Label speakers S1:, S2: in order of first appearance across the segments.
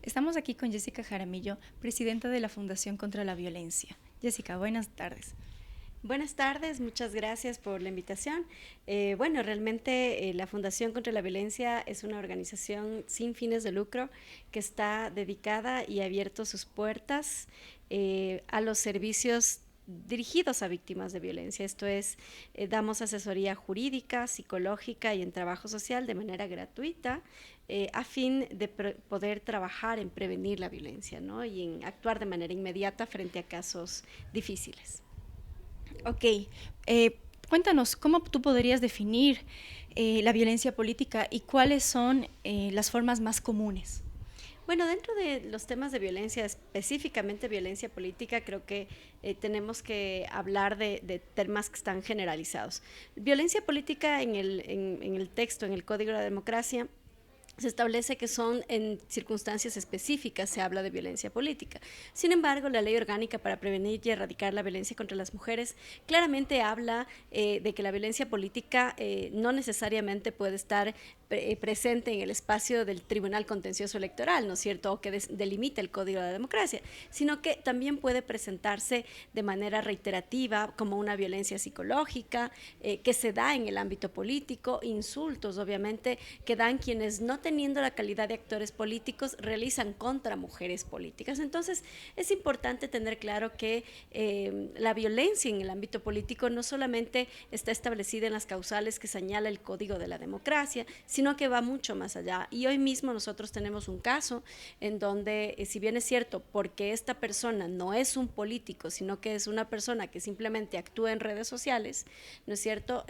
S1: Estamos aquí con Jessica Jaramillo, presidenta de la Fundación contra la Violencia. Jessica, buenas tardes.
S2: Buenas tardes, muchas gracias por la invitación. Realmente la Fundación contra la Violencia es una organización sin fines de lucro que está dedicada y ha abierto sus puertas a los servicios dirigidos a víctimas de violencia. Esto es, damos asesoría jurídica, psicológica y en trabajo social de manera gratuita a fin de poder trabajar en prevenir la violencia, ¿no? Y en actuar de manera inmediata frente a casos difíciles.
S1: Ok, cuéntanos, ¿cómo tú podrías definir la violencia política y cuáles son las formas más comunes?
S2: Bueno, dentro de los temas de violencia, específicamente violencia política, creo que tenemos que hablar de temas que están generalizados. Violencia política en el texto, en el Código de la Democracia, se establece que son en circunstancias específicas, se habla de violencia política. Sin embargo, la Ley Orgánica para Prevenir y Erradicar la Violencia contra las Mujeres claramente habla de que la violencia política no necesariamente puede estar presente en el espacio del Tribunal Contencioso Electoral, ¿no es cierto?, o que delimita el Código de la Democracia, sino que también puede presentarse de manera reiterativa como una violencia psicológica que se da en el ámbito político, insultos, obviamente, que dan quienes no teniendo la calidad de actores políticos realizan contra mujeres políticas. Entonces, es importante tener claro que la violencia en el ámbito político no solamente está establecida en las causales que señala el Código de la Democracia, sino que va mucho más allá. Y hoy mismo nosotros tenemos un caso en donde, si bien es cierto, porque esta persona no es un político, sino que es una persona que simplemente actúa en redes sociales, ¿no es cierto?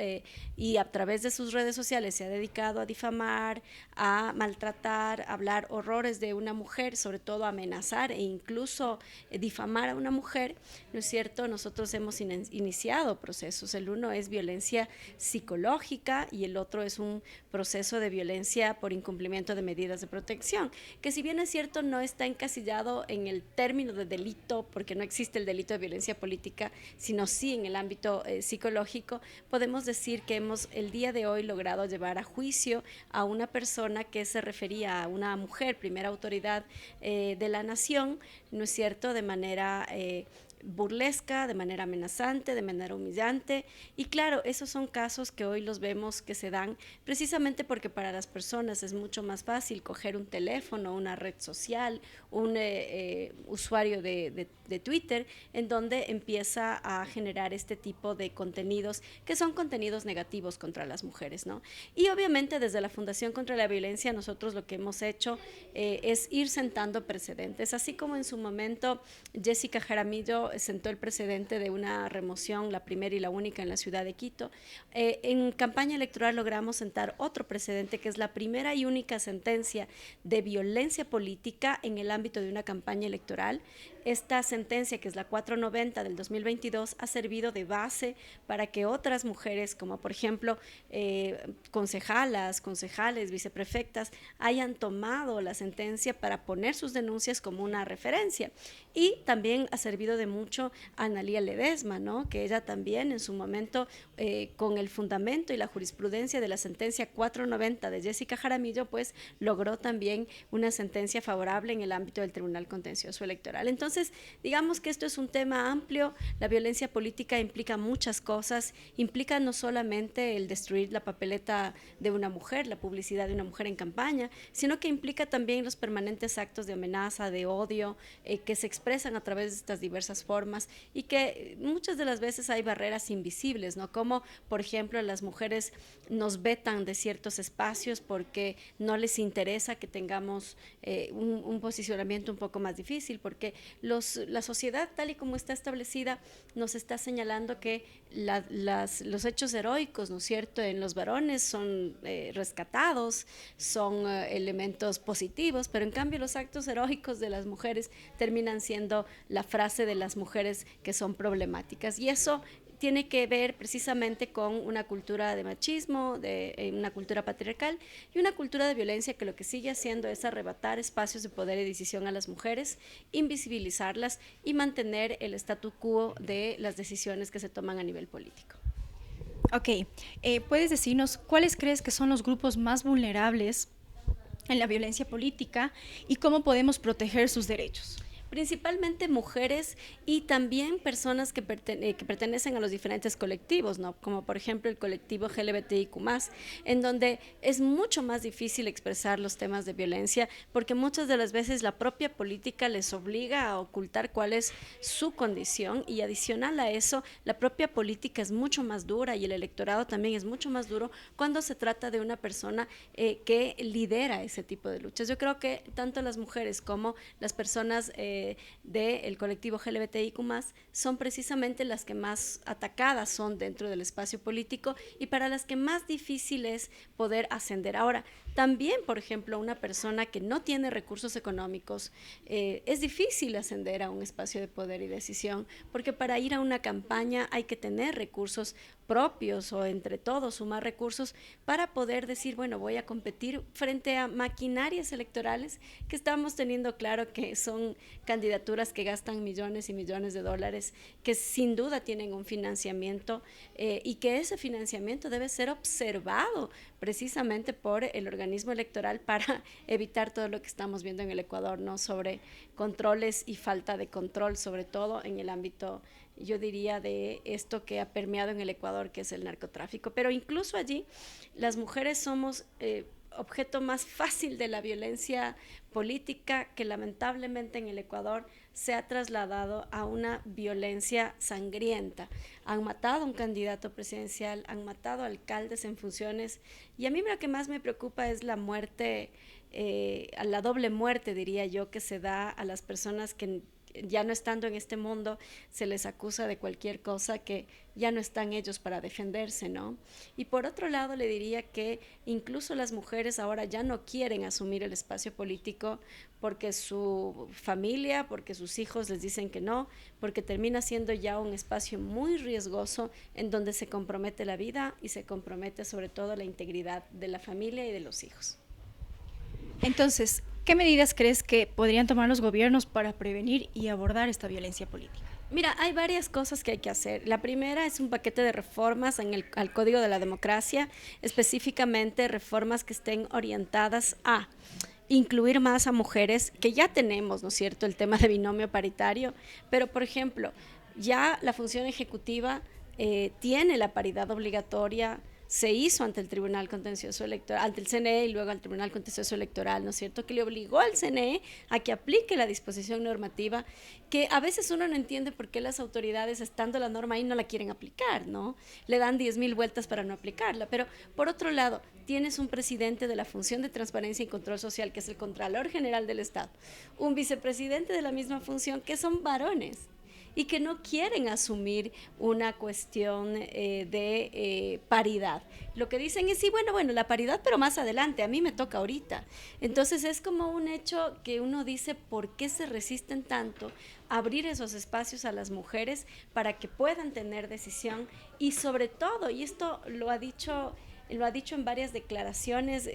S2: Y a través de sus redes sociales se ha dedicado a difamar, a maltratar, a hablar horrores de una mujer, sobre todo a amenazar e incluso difamar a una mujer, ¿no es cierto? Nosotros hemos iniciado procesos. El uno es violencia psicológica y el otro es un proceso de violencia por incumplimiento de medidas de protección, que si bien es cierto no está encasillado en el término de delito, porque no existe el delito de violencia política, sino sí en el ámbito psicológico, podemos decir que hemos el día de hoy logrado llevar a juicio a una persona que se refería a una mujer, primera autoridad de la nación, ¿no es cierto?, de manera burlesca, de manera amenazante, de manera humillante. Y claro, esos son casos que hoy los vemos que se dan precisamente porque para las personas es mucho más fácil coger un teléfono, una red social, un usuario de Twitter, en donde empieza a generar este tipo de contenidos que son contenidos negativos contra las mujeres, ¿no? Y obviamente desde la Fundación contra la Violencia nosotros lo que hemos hecho es ir sentando precedentes, así como en su momento Jessica Jaramillo sentó el precedente de una remoción, la primera y la única en la ciudad de Quito. En campaña electoral logramos sentar otro precedente que es la primera y única sentencia de violencia política en el ámbito de una campaña electoral. Esta sentencia, que es la 490 del 2022, ha servido de base para que otras mujeres, como por ejemplo concejalas, concejales, viceprefectas, hayan tomado la sentencia para poner sus denuncias como una referencia. Y también ha servido de mucho a Analía Ledesma, ¿no?, que ella también en su momento, con el fundamento y la jurisprudencia de la sentencia 490 de Jessica Jaramillo, pues logró también una sentencia favorable en el ámbito del Tribunal Contencioso Electoral. Entonces, digamos que esto es un tema amplio. La violencia política implica muchas cosas, implica no solamente el destruir la papeleta de una mujer, la publicidad de una mujer en campaña, sino que implica también los permanentes actos de amenaza, de odio, que se expresan a través de estas diversas formas y que muchas de las veces hay barreras invisibles, ¿no? Como, por ejemplo, las mujeres nos vetan de ciertos espacios porque no les interesa que tengamos un posicionamiento un poco más difícil, porque la sociedad tal y como está establecida nos está señalando que los hechos heroicos, ¿no es cierto?, en los varones son rescatados, son elementos positivos, pero en cambio los actos heroicos de las mujeres terminan siendo la frase de las mujeres que son problemáticas. Y eso tiene que ver precisamente con una cultura de machismo, de una cultura patriarcal y una cultura de violencia que lo que sigue haciendo es arrebatar espacios de poder y decisión a las mujeres, invisibilizarlas y mantener el statu quo de las decisiones que se toman a nivel político.
S1: Ok, ¿puedes decirnos cuáles crees que son los grupos más vulnerables en la violencia política y cómo podemos proteger sus derechos?
S2: Principalmente mujeres y también personas que pertenecen a los diferentes colectivos, ¿no? Como por ejemplo el colectivo LGBTIQ+, en donde es mucho más difícil expresar los temas de violencia, porque muchas de las veces la propia política les obliga a ocultar cuál es su condición, y adicional a eso, la propia política es mucho más dura y el electorado también es mucho más duro cuando se trata de una persona que lidera ese tipo de luchas. Yo creo que tanto las mujeres como las personas del colectivo LGBTIQ+, son precisamente las que más atacadas son dentro del espacio político y para las que más difícil es poder ascender. Ahora, también, por ejemplo, una persona que no tiene recursos económicos, es difícil ascender a un espacio de poder y decisión, porque para ir a una campaña hay que tener recursos propios o entre todos sumar recursos para poder decir, bueno, voy a competir frente a maquinarias electorales que estamos teniendo claro que son candidaturas que gastan millones y millones de dólares, que sin duda tienen un financiamiento y que ese financiamiento debe ser observado precisamente por el organismo electoral para evitar todo lo que estamos viendo en el Ecuador, ¿no? Sobre controles y falta de control, sobre todo en el ámbito, yo diría, de esto que ha permeado en el Ecuador, que es el narcotráfico. Pero incluso allí las mujeres somos objeto más fácil de la violencia política, que lamentablemente en el Ecuador se ha trasladado a una violencia sangrienta. Han matado a un candidato presidencial, han matado a alcaldes en funciones, y a mí lo que más me preocupa es la muerte, a la doble muerte, diría yo, que se da a las personas que ya no estando en este mundo se les acusa de cualquier cosa, que ya no están ellos para defenderse, ¿no? Y por otro lado le diría que incluso las mujeres ahora ya no quieren asumir el espacio político porque su familia, porque sus hijos les dicen que no, porque termina siendo ya un espacio muy riesgoso en donde se compromete la vida y se compromete sobre todo la integridad de la familia y de los hijos.
S1: Entonces, ¿qué medidas crees que podrían tomar los gobiernos para prevenir y abordar esta violencia política?
S2: Mira, hay varias cosas que hay que hacer. La primera es un paquete de reformas al Código de la Democracia, específicamente reformas que estén orientadas a incluir más a mujeres, que ya tenemos, ¿no es cierto?, el tema de binomio paritario, pero por ejemplo, ya la función ejecutiva tiene la paridad obligatoria, se hizo ante el Tribunal Contencioso Electoral, ante el CNE y luego al Tribunal Contencioso Electoral, ¿no es cierto?, que le obligó al CNE a que aplique la disposición normativa, que a veces uno no entiende por qué las autoridades, estando la norma ahí, no la quieren aplicar, ¿no? Le dan 10,000 vueltas para no aplicarla. Pero, por otro lado, tienes un presidente de la función de transparencia y control social, que es el Contralor General del Estado, un vicepresidente de la misma función, que son varones, y que no quieren asumir una cuestión de paridad. Lo que dicen es, sí, bueno, la paridad, pero más adelante, a mí me toca ahorita. Entonces es como un hecho que uno dice, ¿por qué se resisten tanto a abrir esos espacios a las mujeres para que puedan tener decisión? Y sobre todo, y esto lo ha dicho en varias declaraciones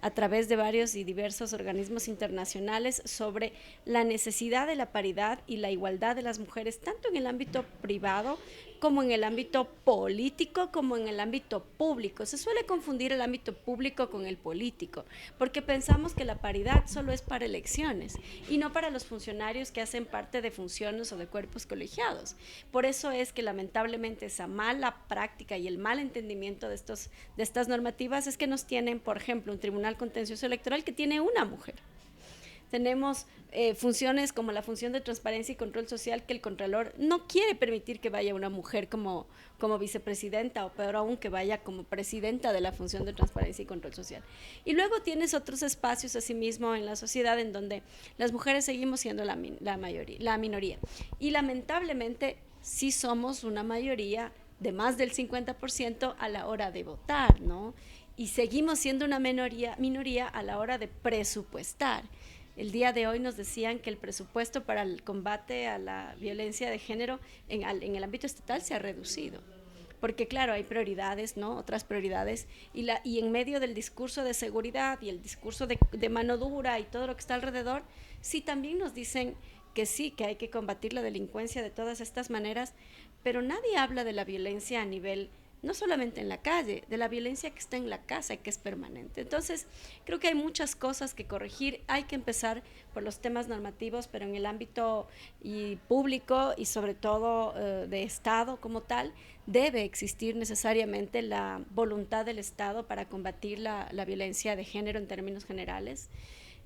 S2: a través de varios y diversos organismos internacionales, sobre la necesidad de la paridad y la igualdad de las mujeres, tanto en el ámbito privado como en el ámbito político, como en el ámbito público. Se suele confundir el ámbito público con el político, porque pensamos que la paridad solo es para elecciones y no para los funcionarios que hacen parte de funciones o de cuerpos colegiados. Por eso es que lamentablemente esa mala práctica y el mal entendimiento de estas normativas es que nos tienen, por ejemplo, un Tribunal Contencioso Electoral que tiene una mujer. Tenemos funciones como la función de transparencia y control social, que el Contralor no quiere permitir que vaya una mujer como vicepresidenta, o peor aún, que vaya como presidenta de la función de transparencia y control social. Y luego tienes otros espacios asimismo en la sociedad en donde las mujeres seguimos siendo la minoría. Y lamentablemente sí somos una mayoría de más del 50% a la hora de votar, ¿no? Y seguimos siendo una minoría a la hora de presupuestar. El día de hoy nos decían que el presupuesto para el combate a la violencia de género en el ámbito estatal se ha reducido. Porque claro, hay prioridades, ¿no? Otras prioridades, y en medio del discurso de seguridad y el discurso de mano dura y todo lo que está alrededor, sí también nos dicen que sí, que hay que combatir la delincuencia de todas estas maneras, pero nadie habla de la violencia a nivel no solamente en la calle, de la violencia que está en la casa y que es permanente. Entonces, creo que hay muchas cosas que corregir. Hay que empezar por los temas normativos, pero en el ámbito público y sobre todo de Estado como tal, debe existir necesariamente la voluntad del Estado para combatir la violencia de género en términos generales.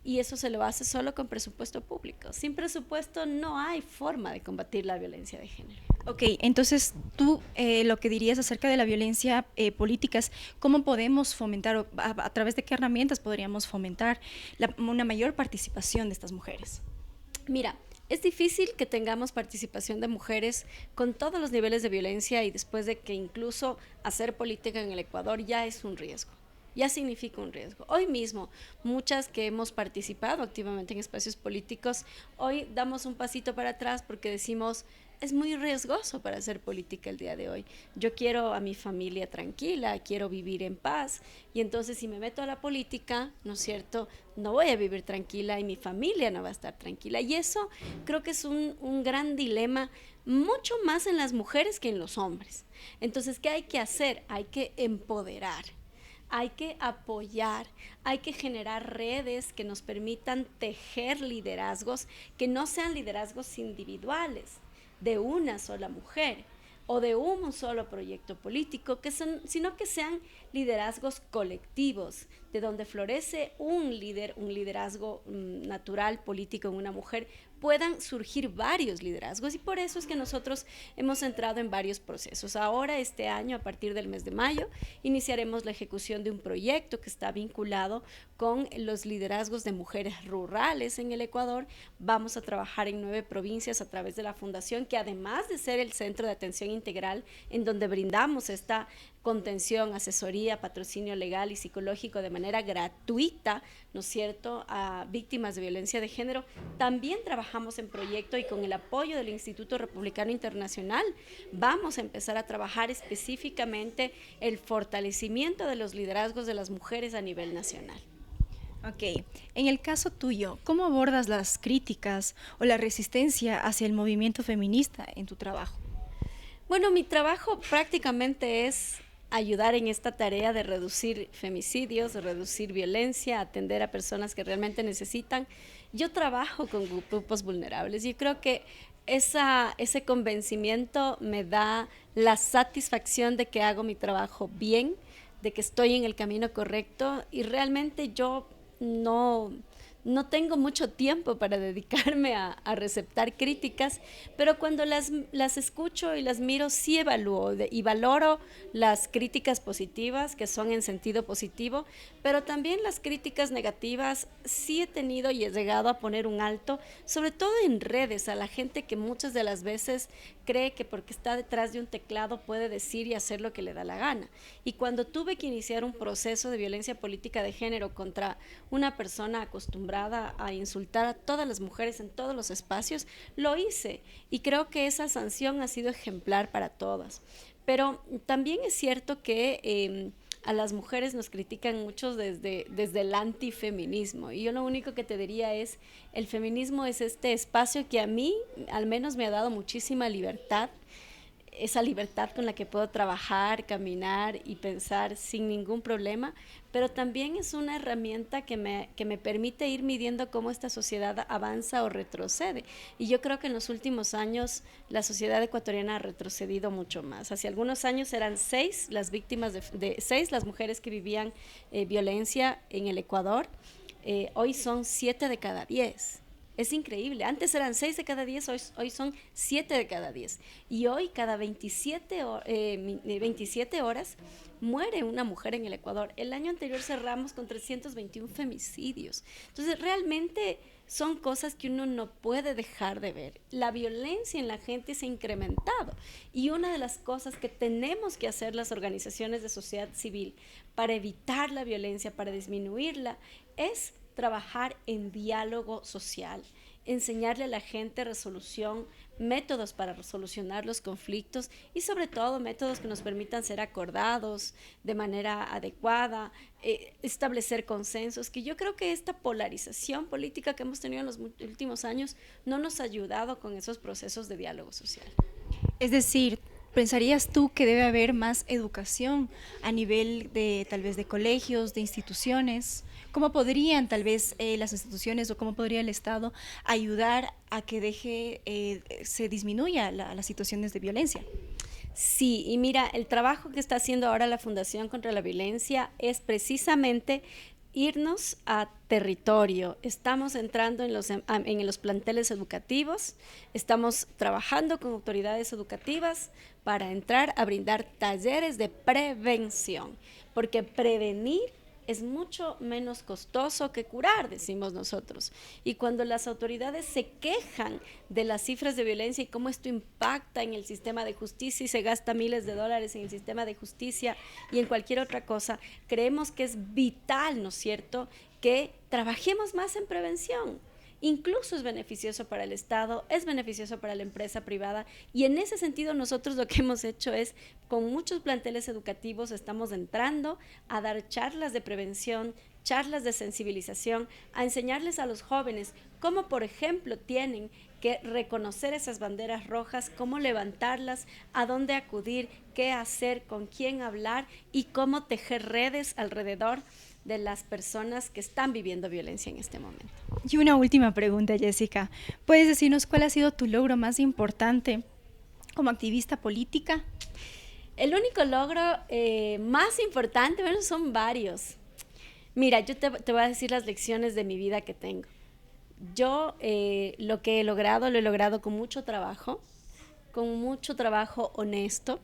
S2: Y eso se lo hace solo con presupuesto público. Sin presupuesto no hay forma de combatir la violencia de género.
S1: Ok, entonces tú lo que dirías acerca de la violencia política es cómo podemos fomentar, o a través de qué herramientas podríamos fomentar una mayor participación de estas mujeres.
S2: Mira, es difícil que tengamos participación de mujeres con todos los niveles de violencia y después de que incluso hacer política en el Ecuador ya es un riesgo. Ya significa un riesgo. Hoy mismo, muchas que hemos participado activamente en espacios políticos, hoy damos un pasito para atrás porque decimos, es muy riesgoso para hacer política el día de hoy. Yo quiero a mi familia tranquila, quiero vivir en paz, y entonces si me meto a la política, ¿no es cierto?, no voy a vivir tranquila y mi familia no va a estar tranquila. Y eso creo que es un gran dilema, mucho más en las mujeres que en los hombres. Entonces, ¿qué hay que hacer? Hay que empoderar. Hay que apoyar, hay que generar redes que nos permitan tejer liderazgos que no sean liderazgos individuales de una sola mujer o de un solo proyecto político, sino que sean liderazgos colectivos, de donde florece un liderazgo natural, político en una mujer, puedan surgir varios liderazgos, y por eso es que nosotros hemos entrado en varios procesos. Ahora, este año, a partir del mes de mayo, iniciaremos la ejecución de un proyecto que está vinculado con los liderazgos de mujeres rurales en el Ecuador. Vamos a trabajar en 9 provincias a través de la fundación, que además de ser el centro de atención integral, en donde brindamos esta contención, asesoría, patrocinio legal y psicológico de manera gratuita, ¿no es cierto?, a víctimas de violencia de género, también trabajamos en proyecto, y con el apoyo del Instituto Republicano Internacional vamos a empezar a trabajar específicamente el fortalecimiento de los liderazgos de las mujeres a nivel nacional.
S1: Ok, en el caso tuyo, ¿cómo abordas las críticas o la resistencia hacia el movimiento feminista en tu trabajo?
S2: Bueno, mi trabajo prácticamente es ayudar en esta tarea de reducir femicidios, de reducir violencia, atender a personas que realmente necesitan. Yo trabajo con grupos vulnerables y creo que ese convencimiento me da la satisfacción de que hago mi trabajo bien, de que estoy en el camino correcto, y realmente yo no tengo mucho tiempo para dedicarme a receptar críticas, pero cuando las escucho y las miro, sí evalúo y valoro las críticas positivas, que son en sentido positivo, pero también las críticas negativas sí he tenido y he llegado a poner un alto, sobre todo en redes, a la gente que muchas de las veces cree que porque está detrás de un teclado puede decir y hacer lo que le da la gana. Y cuando tuve que iniciar un proceso de violencia política de género contra una persona acostumbrada a insultar a todas las mujeres en todos los espacios, lo hice, y creo que esa sanción ha sido ejemplar para todas. Pero también es cierto que a las mujeres nos critican mucho desde el antifeminismo, y yo lo único que te diría es, el feminismo es este espacio que a mí al menos me ha dado muchísima libertad, esa libertad con la que puedo trabajar, caminar y pensar sin ningún problema, pero también es una herramienta que me permite ir midiendo cómo esta sociedad avanza o retrocede. Y yo creo que en los últimos años la sociedad ecuatoriana ha retrocedido mucho más. Hace algunos años eran 6 las víctimas, 6 las mujeres que vivían violencia en el Ecuador. Hoy son 7 de cada 10. Es increíble. Antes eran 6 de cada 10, hoy son 7 de cada 10. Y hoy cada 27 horas muere una mujer en el Ecuador. El año anterior cerramos con 321 femicidios. Entonces, realmente son cosas que uno no puede dejar de ver. La violencia en la gente se ha incrementado. Y una de las cosas que tenemos que hacer las organizaciones de sociedad civil para evitar la violencia, para disminuirla, es trabajar en diálogo social, enseñarle a la gente resolución, métodos para solucionar los conflictos, y sobre todo métodos que nos permitan ser acordados de manera adecuada, establecer consensos, que yo creo que esta polarización política que hemos tenido en los últimos años no nos ha ayudado con esos procesos de diálogo social.
S1: Es decir, ¿Pensarías tú que debe haber más educación a nivel de tal vez de colegios, de instituciones? ¿Cómo podrían tal vez las instituciones o cómo podría el Estado ayudar a que se disminuya las situaciones de violencia?
S2: Sí, y mira, el trabajo que está haciendo ahora la Fundación contra la Violencia es precisamente irnos a territorio. Estamos entrando en los planteles educativos, estamos trabajando con autoridades educativas para entrar a brindar talleres de prevención, porque prevenir es mucho menos costoso que curar, decimos nosotros. Y cuando las autoridades se quejan de las cifras de violencia y cómo esto impacta en el sistema de justicia y se gasta miles de dólares en el sistema de justicia y en cualquier otra cosa, creemos que es vital, ¿no es cierto?, que trabajemos más en prevención. Incluso es beneficioso para el Estado, es beneficioso para la empresa privada, y en ese sentido nosotros lo que hemos hecho es, con muchos planteles educativos, estamos entrando a dar charlas de prevención, charlas de sensibilización, a enseñarles a los jóvenes cómo, por ejemplo, tienen que reconocer esas banderas rojas, cómo levantarlas, a dónde acudir, qué hacer, con quién hablar y cómo tejer redes alrededor de las personas que están viviendo violencia en este momento.
S1: Y una última pregunta, Jessica. ¿Puedes decirnos cuál ha sido tu logro más importante como activista política?
S2: El único logro más importante, bueno, son varios. Mira, yo te voy a decir las lecciones de mi vida que tengo. Yo lo que lo he logrado con mucho trabajo honesto.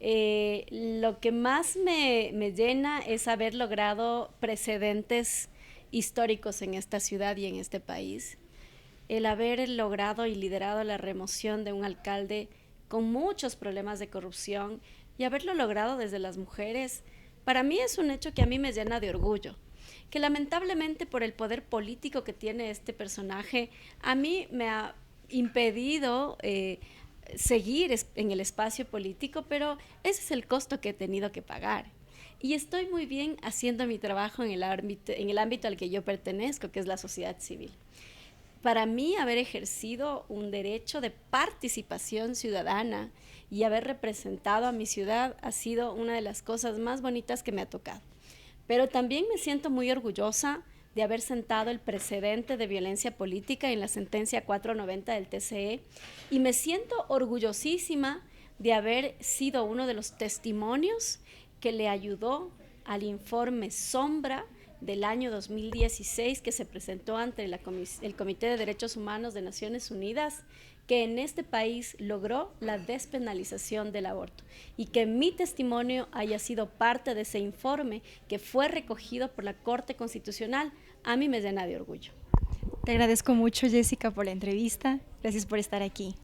S2: Lo que más me llena es haber logrado precedentes históricos en esta ciudad y en este país. El haber logrado y liderado la remoción de un alcalde con muchos problemas de corrupción y haberlo logrado desde las mujeres, para mí es un hecho que a mí me llena de orgullo, que lamentablemente por el poder político que tiene este personaje, a mí me ha impedido seguir en el espacio político, pero ese es el costo que he tenido que pagar. Y estoy muy bien haciendo mi trabajo en el ámbito al que yo pertenezco, que es la sociedad civil. Para mí, haber ejercido un derecho de participación ciudadana y haber representado a mi ciudad ha sido una de las cosas más bonitas que me ha tocado. Pero también me siento muy orgullosa de haber sentado el precedente de violencia política en la sentencia 490 del TCE, y me siento orgullosísima de haber sido uno de los testimonios que le ayudó al informe Sombra del año 2016 que se presentó ante el Comité de Derechos Humanos de Naciones Unidas, que en este país logró la despenalización del aborto, y que mi testimonio haya sido parte de ese informe que fue recogido por la Corte Constitucional, a mí me llena de orgullo.
S1: Te agradezco mucho, Jessica, por la entrevista. Gracias por estar aquí.